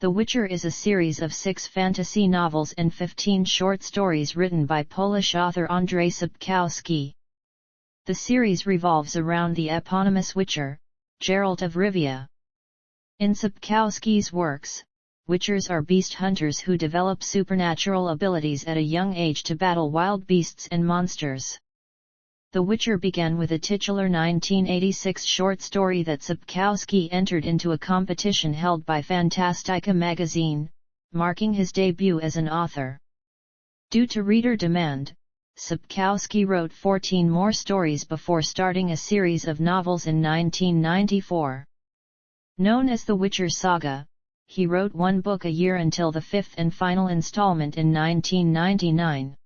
The Witcher is a series of 6 fantasy novels and 15 short stories written by Polish author Andrzej Sapkowski. The series revolves around the eponymous Witcher, Geralt of Rivia. In Sapkowski's works, Witchers are beast hunters who develop supernatural abilities at a young age to battle wild beasts and monsters. The Witcher began with a titular 1986 short story that Sapkowski entered into a competition held by Fantastica magazine, marking his debut as an author. Due to reader demand, Sapkowski wrote 14 more stories before starting a series of novels in 1994. Known as the Witcher Saga, he wrote one book a year until the 5th and final installment in 1999.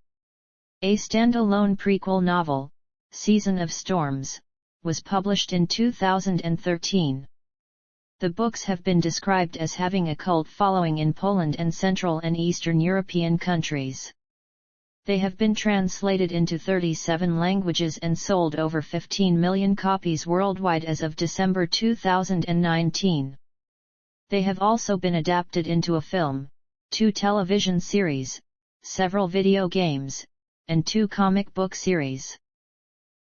A standalone prequel novel, Season of Storms, was published in 2013. The books have been described as having a cult following in Poland and Central and Eastern European countries. They have been translated into 37 languages and sold over 15 million copies worldwide as of December 2019. They have also been adapted into a film, 2 television series, several video games, and 2 comic book series.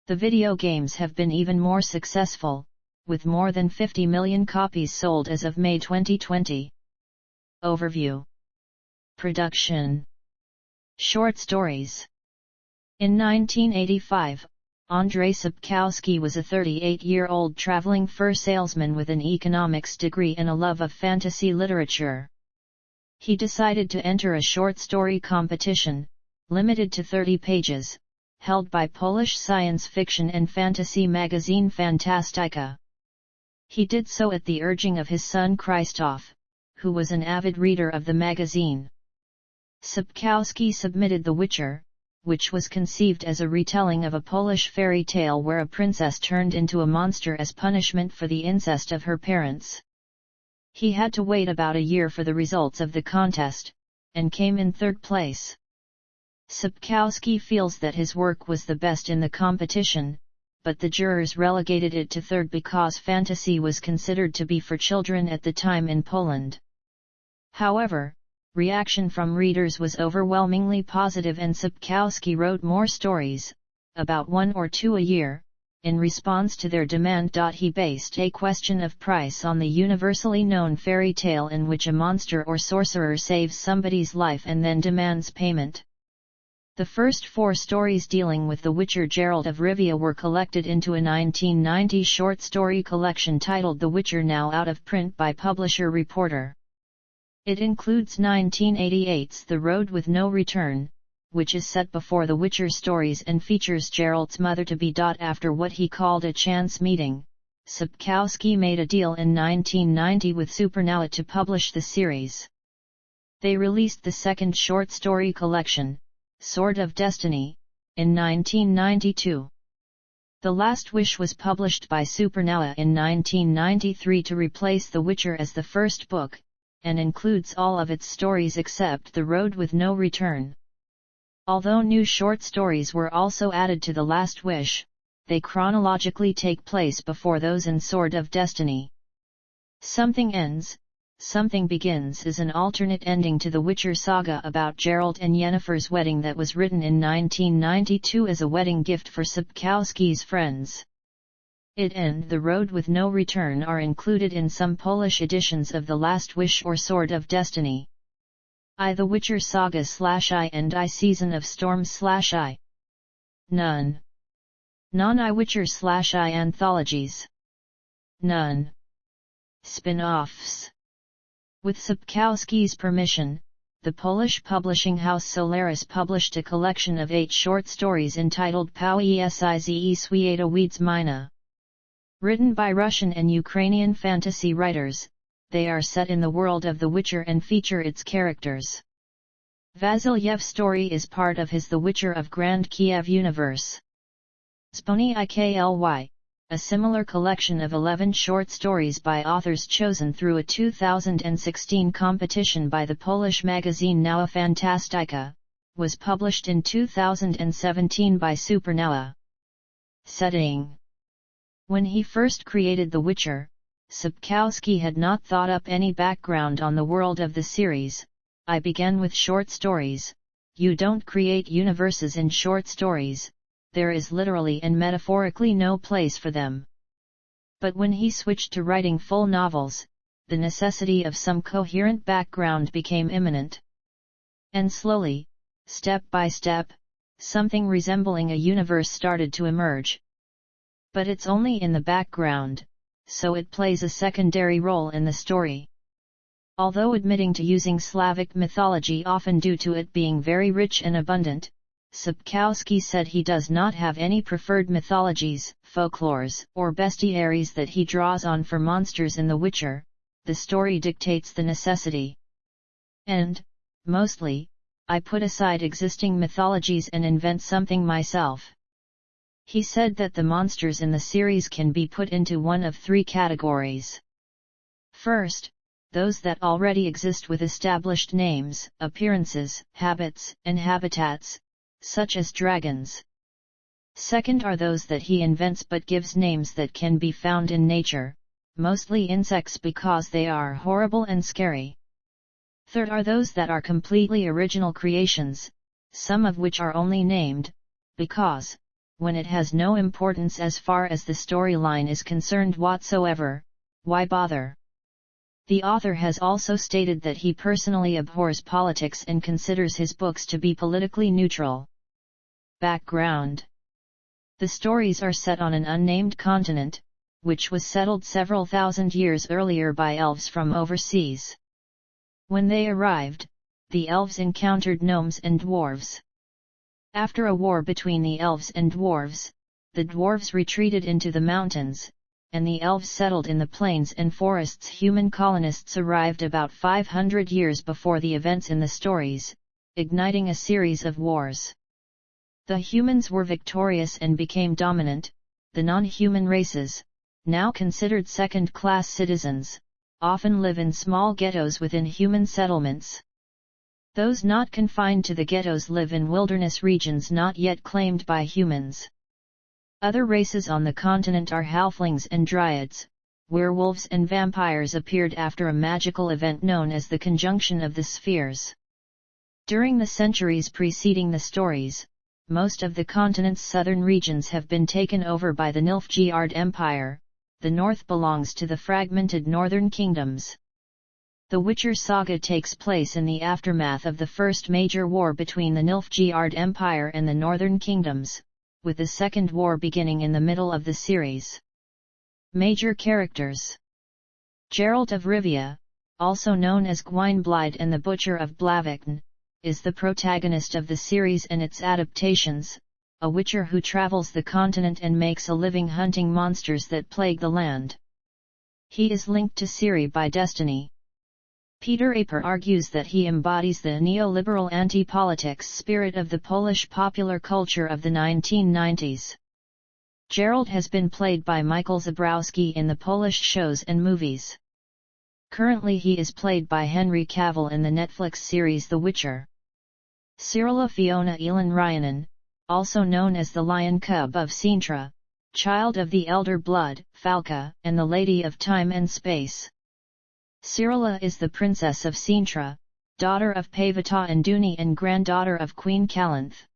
The video games have been even more successful, with more than 50 million copies sold as of May 2020. Overview. Production. Short stories. In 1985, Andrzej Sapkowski was a 38-year-old traveling fur salesman with an economics degree and a love of fantasy literature. He decided to enter a short story competition, limited to 30 pages, held by Polish science fiction and fantasy magazine Fantastica. He did so at the urging of his son Krzysztof, who was an avid reader of the magazine. Sapkowski submitted The Witcher, which was conceived as a retelling of a Polish fairy tale where a princess turned into a monster as punishment for the incest of her parents. He had to wait about a year for the results of the contest, and came in 3rd place. Sapkowski feels that his work was the best in the competition, but the jurors relegated it to 3rd because fantasy was considered to be for children at the time in Poland. However, reaction from readers was overwhelmingly positive and Sapkowski wrote more stories, about 1 or 2 a year, in response to their demand. He based A Question of Price on the universally known fairy tale in which a monster or sorcerer saves somebody's life and then demands payment. The first 4 stories dealing with the Witcher Geralt of Rivia were collected into a 1990 short story collection titled The Witcher, now out of print by publisher Reporter. It includes 1988's The Road with No Return, which is set before the Witcher stories and features Geralt's mother-to-be. After what he called a chance meeting, Sapkowski made a deal in 1990 with Supernow to publish the series. They released the second short story collection, Sword of Destiny, in 1992. The Last Wish was published by Supernow in 1993 to replace The Witcher as the first book, and includes all of its stories except The Road with No Return. Although new short stories were also added to The Last Wish, they chronologically take place before those in Sword of Destiny. Something Ends, Something Begins is an alternate ending to the Witcher saga about Geralt and Yennefer's wedding that was written in 1992 as a wedding gift for Sapkowski's friends. It and The Road with No Return are included in some Polish editions of The Last Wish or Sword of Destiny. I The Witcher Saga /I and I Season of Storms /I. None. Non-I Witcher /I Anthologies. None. Spin-offs. With Sapkowski's permission, the Polish publishing house Solaris published a collection of 8 short stories entitled Poezje Świata Wiedźmina. Written by Russian and Ukrainian fantasy writers, they are set in the world of The Witcher and feature its characters. Vasilyev's story is part of his The Witcher of Grand Kiev universe. Spony Ikly, a similar collection of 11 short stories by authors chosen through a 2016 competition by the Polish magazine Nowa Fantastica, was published in 2017 by Supernow. Setting. When he first created The Witcher, Sapkowski had not thought up any background on the world of the series. I began with short stories. You don't create universes in short stories, there is literally and metaphorically no place for them. But when he switched to writing full novels, the necessity of some coherent background became imminent. And slowly, step by step, something resembling a universe started to emerge. But it's only in the background, so it plays a secondary role in the story. Although admitting to using Slavic mythology often due to it being very rich and abundant, Sapkowski said he does not have any preferred mythologies, folklores, or bestiaries that he draws on for monsters in The Witcher. The story dictates the necessity. And, mostly, I put aside existing mythologies and invent something myself. He said that the monsters in the series can be put into one of three categories. First, those that already exist with established names, appearances, habits, and habitats, such as dragons. Second are those that he invents but gives names that can be found in nature, mostly insects because they are horrible and scary. Third are those that are completely original creations, some of which are only named, because, when it has no importance as far as the storyline is concerned whatsoever, why bother? The author has also stated that he personally abhors politics and considers his books to be politically neutral. Background: the stories are set on an unnamed continent, which was settled several thousand years earlier by elves from overseas. When they arrived, the elves encountered gnomes and dwarves. After a war between the elves and dwarves, the dwarves retreated into the mountains, and the elves settled in the plains and forests. Human colonists arrived about 500 years before the events in the stories, igniting a series of wars. The humans were victorious and became dominant. The non-human races, now considered second-class citizens, often live in small ghettos within human settlements. Those not confined to the ghettos live in wilderness regions not yet claimed by humans. Other races on the continent are halflings and dryads. Werewolves and vampires appeared after a magical event known as the Conjunction of the Spheres. During the centuries preceding the stories, most of the continent's southern regions have been taken over by the Nilfgaard Empire. The north belongs to the fragmented northern kingdoms. The Witcher saga takes place in the aftermath of the first major war between the Nilfgaard Empire and the northern kingdoms, with the second war beginning in the middle of the series. Major characters: Geralt of Rivia, also known as Gwynbleidd and the Butcher of Blaviken, is the protagonist of the series and its adaptations, a witcher who travels the continent and makes a living hunting monsters that plague the land. He is linked to Ciri by destiny. Peter Aper argues that he embodies the neoliberal anti-politics spirit of the Polish popular culture of the 1990s. Geralt has been played by Michael Zabrowski in the Polish shows and movies. Currently he is played by Henry Cavill in the Netflix series The Witcher. Cyrilla Fiona Elin Ryanen, also known as the Lion Cub of Sintra, child of the Elder Blood, Falca, and the Lady of Time and Space. Cyrilla is the Princess of Sintra, daughter of Pavata and Duni and granddaughter of Queen Calanth.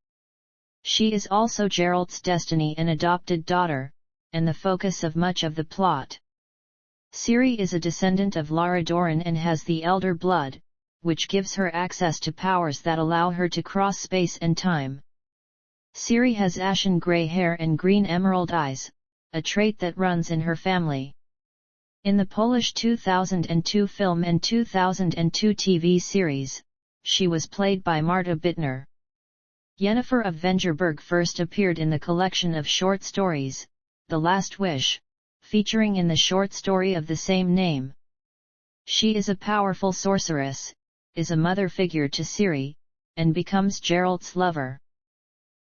She is also Geralt's destiny and adopted daughter, and the focus of much of the plot. Ciri is a descendant of Lara Doran and has the Elder Blood, which gives her access to powers that allow her to cross space and time. Ciri has ashen grey hair and green emerald eyes, a trait that runs in her family. In the Polish 2002 film and 2002 TV series, she was played by Marta Bittner. Yennefer of Vengerberg first appeared in the collection of short stories, The Last Wish, featuring in the short story of the same name. She is a powerful sorceress, is a mother figure to Ciri, and becomes Geralt's lover.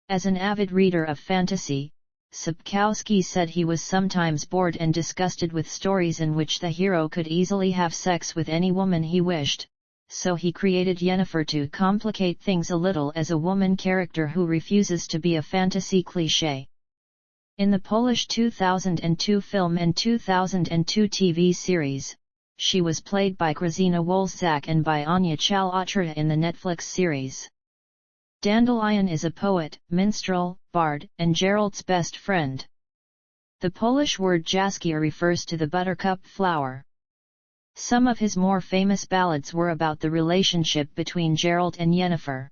As an avid reader of fantasy, Sapkowski said he was sometimes bored and disgusted with stories in which the hero could easily have sex with any woman he wished, so he created Yennefer to complicate things a little as a woman character who refuses to be a fantasy cliché. In the Polish 2002 film and 2002 TV series, she was played by Grażyna Wolszak and by Anya Chalotra in the Netflix series. Dandelion is a poet, minstrel, bard, and Gerald's best friend. The Polish word jaskier refers to the buttercup flower. Some of his more famous ballads were about the relationship between Gerald and Yennefer.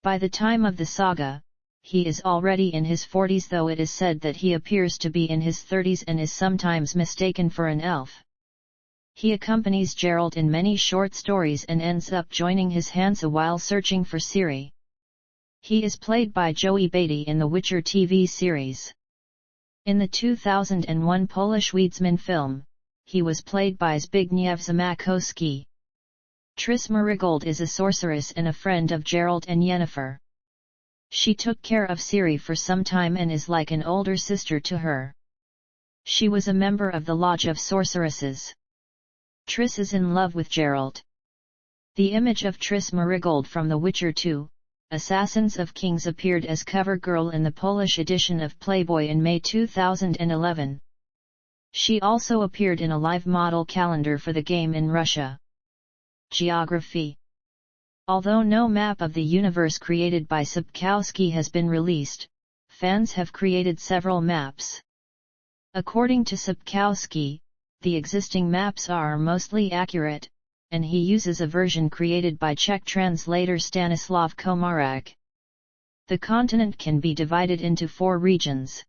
By the time of the saga, he is already in his 40s, though it is said that he appears to be in his 30s and is sometimes mistaken for an elf. He accompanies Gerald in many short stories and ends up joining his Hansa while searching for Ciri. He is played by Joey Batey in the Witcher TV series. In the 2001 Polish Wiedźmin film, he was played by Zbigniew Zamakowski. Tris Marigold is a sorceress and a friend of Gerald and Yennefer. She took care of Ciri for some time and is like an older sister to her. She was a member of the Lodge of Sorceresses. Tris is in love with Gerald. The image of Tris Marigold from The Witcher 2, Assassins of Kings appeared as cover girl in the Polish edition of Playboy in May 2011. She also appeared in a live model calendar for the game in Russia. Geography. Although no map of the universe created by Sapkowski has been released, fans have created several maps. According to Sapkowski, the existing maps are mostly accurate, and he uses a version created by Czech translator Stanislav Komarek. The continent can be divided into 4 regions.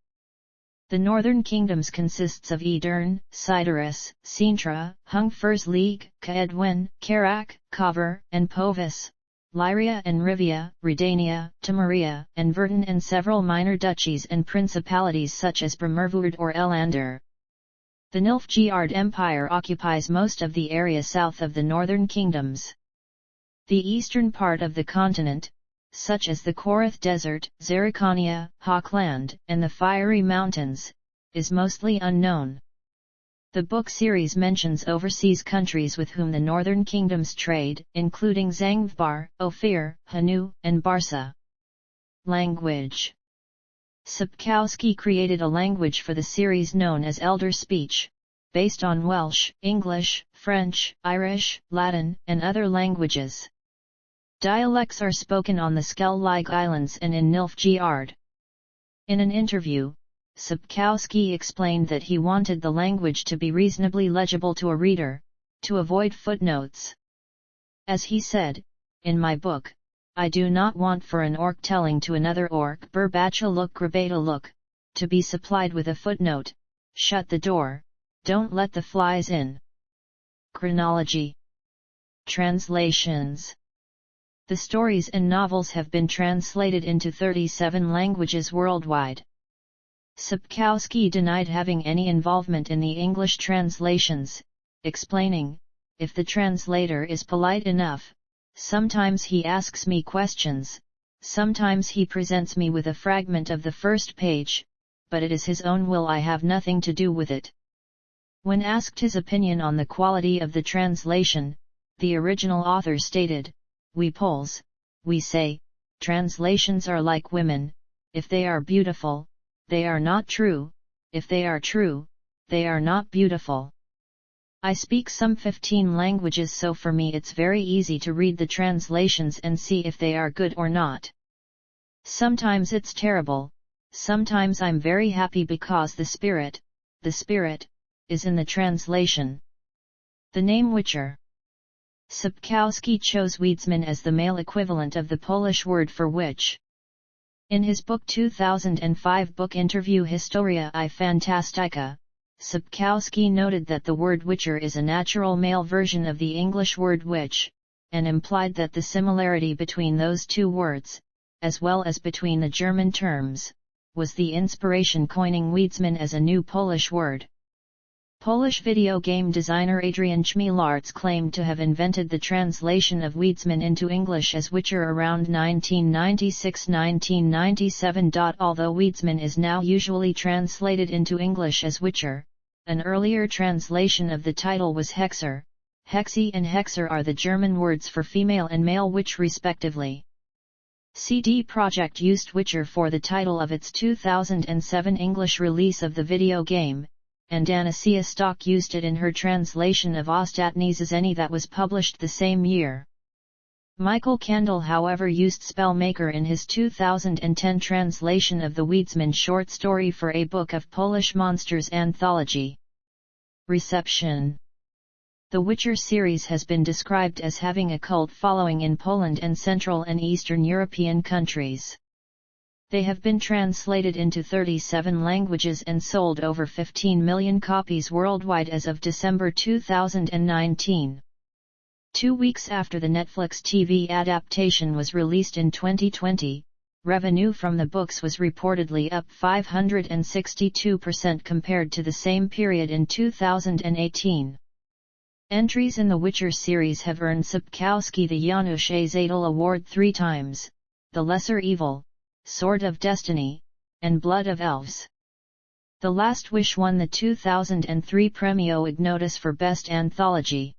The northern kingdoms consists of Edirne, Sideris, Sintra, Hungfärsleig, Caedwin, Carac, Cover, and Povis, Lyria and Rivia, Redania, Temeria, and Verden, and several minor duchies and principalities such as Bremervoord or Elander. The Nilfgaard Empire occupies most of the area south of the northern kingdoms. The eastern part of the continent, such as the Korath Desert, Zerikania, Hawkland, and the Fiery Mountains, is mostly unknown. The book series mentions overseas countries with whom the northern kingdoms trade, including Zanzibar, Ophir, Hanu, and Barsa. Language. Sapkowski created a language for the series known as Elder Speech, based on Welsh, English, French, Irish, Latin, and other languages. Dialects are spoken on the Skellig Islands and in Nilfgaard. In an interview, Sapkowski explained that he wanted the language to be reasonably legible to a reader, to avoid footnotes. As he said, "In my book, I do not want for an orc telling to another orc Burbacha look Grabata look, to be supplied with a footnote, shut the door, don't let the flies in." Chronology. Translations. The stories and novels have been translated into 37 languages worldwide. Sapkowski denied having any involvement in the English translations, explaining, "If the translator is polite enough, sometimes he asks me questions, sometimes he presents me with a fragment of the first page, but it is his own will, I have nothing to do with it." When asked his opinion on the quality of the translation, the original author stated, "We Poles, we say, translations are like women, if they are beautiful, they are not true, if they are true, they are not beautiful." I speak some 15 languages, so for me it's very easy to read the translations and see if they are good or not. Sometimes it's terrible, sometimes I'm very happy because the spirit, is in the translation. The name Witcher. Sapkowski chose Wiedźmin as the male equivalent of the Polish word for witch. In his book 2005 book interview Historia I Fantastica, Sapkowski noted that the word witcher is a natural male version of the English word witch, and implied that the similarity between those two words, as well as between the German terms, was the inspiration coining Wiedźmin as a new Polish word. Polish video game designer Adrian Chmielarz claimed to have invented the translation of Wiedźmin into English as Witcher around 1996–1997. Although Wiedźmin is now usually translated into English as Witcher, an earlier translation of the title was Hexer. Hexi and Hexer are the German words for female and male witch respectively. CD Projekt used Witcher for the title of its 2007 English release of the video game, and Anastasia Stock used it in her translation of Ostatni's Any that was published the same year. Michael Kendall however used Spellmaker in his 2010 translation of the Wiedźmin short story for a Book of Polish Monsters anthology. Reception. The Witcher series has been described as having a cult following in Poland and Central and Eastern European countries. They have been translated into 37 languages and sold over 15 million copies worldwide as of December 2019. 2 weeks after the Netflix TV adaptation was released in 2020, revenue from the books was reportedly up 562% compared to the same period in 2018. Entries in the Witcher series have earned Sapkowski the Janusz Zadel Award 3 times, The Lesser Evil, Sword of Destiny, and Blood of Elves. The Last Wish won the 2003 Premio Ignotus for Best Anthology.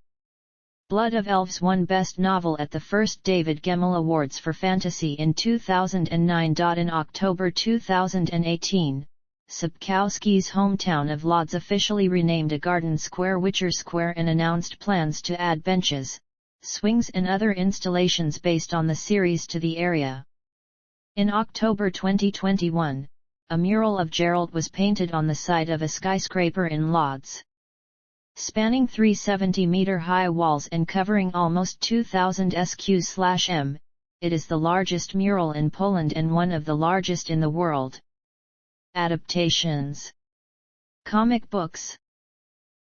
Blood of Elves won Best Novel at the first David Gemmell Awards for Fantasy in 2009. In October 2018, Sapkowski's hometown of Lodz officially renamed a garden square Witcher Square and announced plans to add benches, swings and other installations based on the series to the area. In October 2021, a mural of Geralt was painted on the side of a skyscraper in Lodz. Spanning 370-meter-high walls and covering almost 2,000 sq/m, it is the largest mural in Poland and one of the largest in the world. Adaptations. Comic books.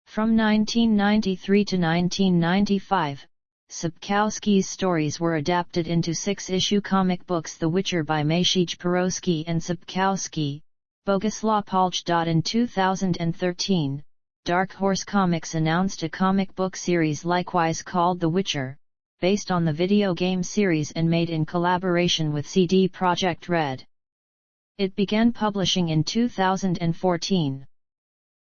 From 1993 to 1995, Sapkowski's stories were adapted into 6-issue comic books The Witcher by Maciej Porowski and Sapkowski, Boguslaw Polch. In 2013, Dark Horse Comics announced a comic book series likewise called The Witcher, based on the video game series and made in collaboration with CD Projekt Red. It began publishing in 2014.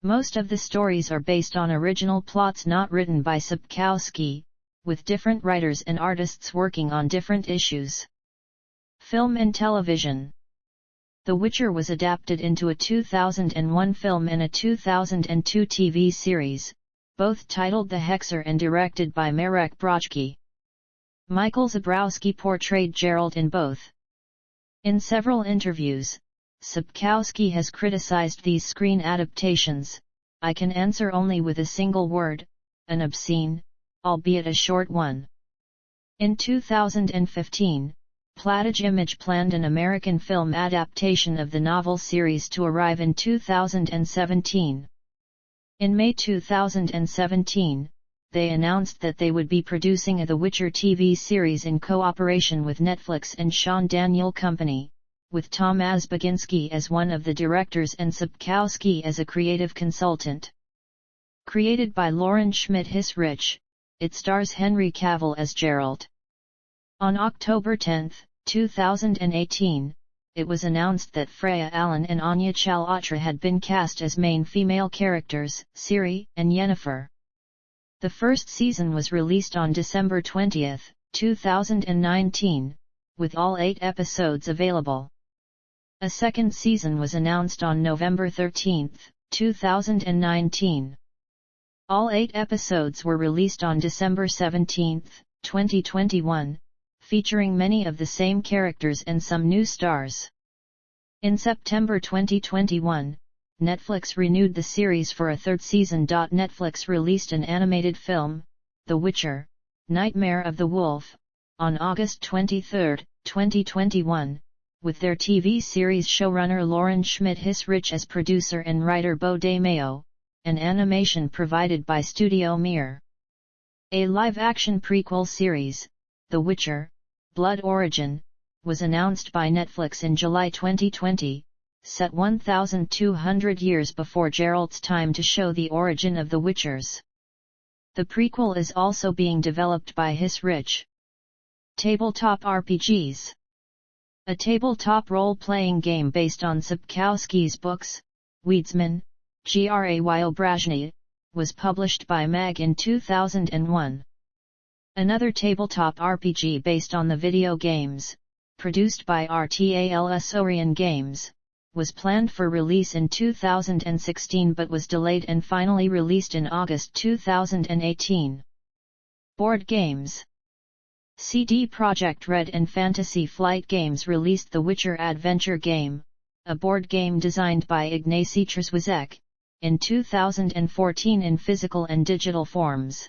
Most of the stories are based on original plots not written by Sapkowski, with different writers and artists working on different issues. Film and television. The Witcher was adapted into a 2001 film and a 2002 TV series, both titled The Hexer and directed by Marek Brodzki. Michael Zabrowski portrayed Geralt in both. In several interviews, Sapkowski has criticized these screen adaptations. I can answer only with a single word, an obscene, albeit a short one. In 2015, Platige Image planned an American film adaptation of the novel series to arrive in 2017. In May 2017, they announced that they would be producing a The Witcher TV series in cooperation with Netflix and Sean Daniel Company, with Tomasz Baginski as one of the directors and Sapkowski as a creative consultant. Created by Lauren Schmidt-Hissrich, it stars Henry Cavill as Geralt. On October 10, 2018, it was announced that Freya Allan and Anya Chalotra had been cast as main female characters, Ciri and Yennefer. The first season was released on December 20, 2019, with all 8 episodes available. A second season was announced on November 13, 2019. All 8 episodes were released on December 17, 2021, featuring many of the same characters and some new stars. In September 2021, Netflix renewed the series for a third season. Netflix released an animated film, The Witcher: Nightmare of the Wolf, on August 23, 2021, with their TV series showrunner Lauren Schmidt-Hissrich as producer and writer Bo DeMeo, and animation provided by Studio Mir. A live-action prequel series, The Witcher: Blood Origin, was announced by Netflix in July 2020, set 1,200 years before Geralt's time to show the origin of the Witchers. The prequel is also being developed by Hissrich. Tabletop RPGs. A tabletop role-playing game based on Sapkowski's books, Wiedźmin, Gray Obraźny, was published by MAG in 2001. Another tabletop RPG based on the video games, produced by RTALS Orion Games, was planned for release in 2016 but was delayed and finally released in August 2018. Board games. CD Projekt Red and Fantasy Flight Games released The Witcher Adventure Game, a board game designed by Ignacy Trzewiczek, in 2014 in physical and digital forms.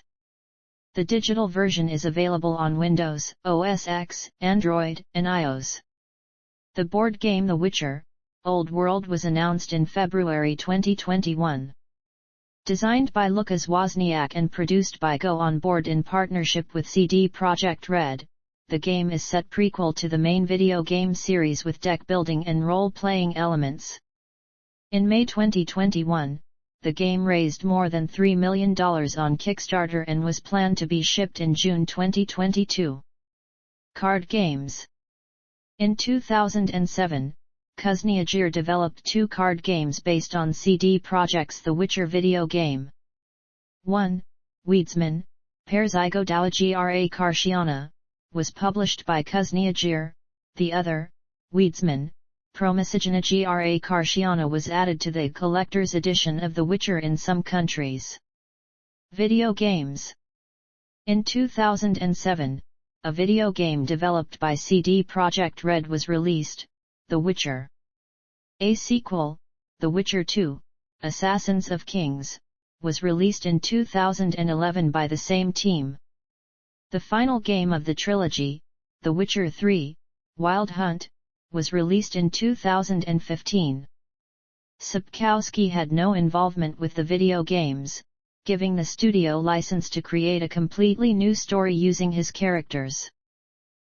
The digital version is available on Windows, OS X, Android, and iOS. The board game The Witcher, Old World was announced in February 2021. Designed by Lukasz Wozniak and produced by Go On Board in partnership with CD Projekt Red, the game is set prequel to the main video game series with deck building and role-playing elements. In May 2021, the game raised more than $3 million on Kickstarter and was planned to be shipped in June 2022. Card games. In 2007, Kuzniagir developed 2 card games based on CD Projekt's The Witcher video game. 1, Wiedźmin, Pierzygodała Gra Karciana, was published by Kuzniagir. The other, Wiedźmin, Promyślna Gra Karciana, was added to the collector's edition of The Witcher in some countries. Video games. In 2007, a video game developed by CD Projekt Red was released, The Witcher. A sequel, The Witcher 2, Assassins of Kings, was released in 2011 by the same team. The final game of the trilogy, The Witcher 3, Wild Hunt, was released in 2015. Sapkowski had no involvement with the video games, giving the studio license to create a completely new story using his characters.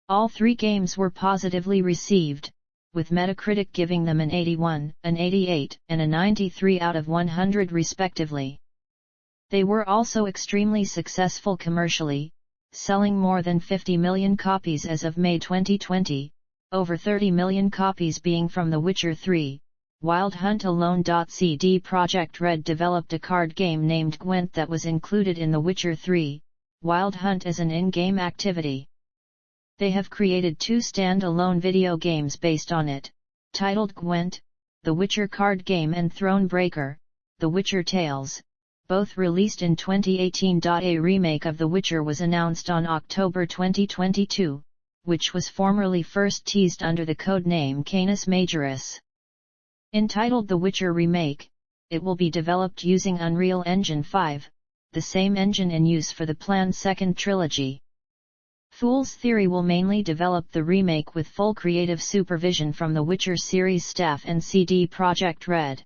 All 3 games were positively received, with Metacritic giving them an 81, an 88, and a 93 out of 100 respectively. They were also extremely successful commercially, selling more than 50 million copies as of May 2020, over 30 million copies being from The Witcher 3, Wild Hunt alone. CD Projekt Red developed a card game named Gwent that was included in The Witcher 3, Wild Hunt as an in-game activity. They have created 2 stand-alone video games based on it, titled Gwent, The Witcher card game, and Thronebreaker, The Witcher Tales, both released in 2018. A remake of The Witcher was announced on October 2022, which was formerly first teased under the codename Canis Majoris. Entitled The Witcher Remake, it will be developed using Unreal Engine 5, the same engine in use for the planned second trilogy. Fool's Theory will mainly develop the remake with full creative supervision from the Witcher series staff and CD Projekt Red.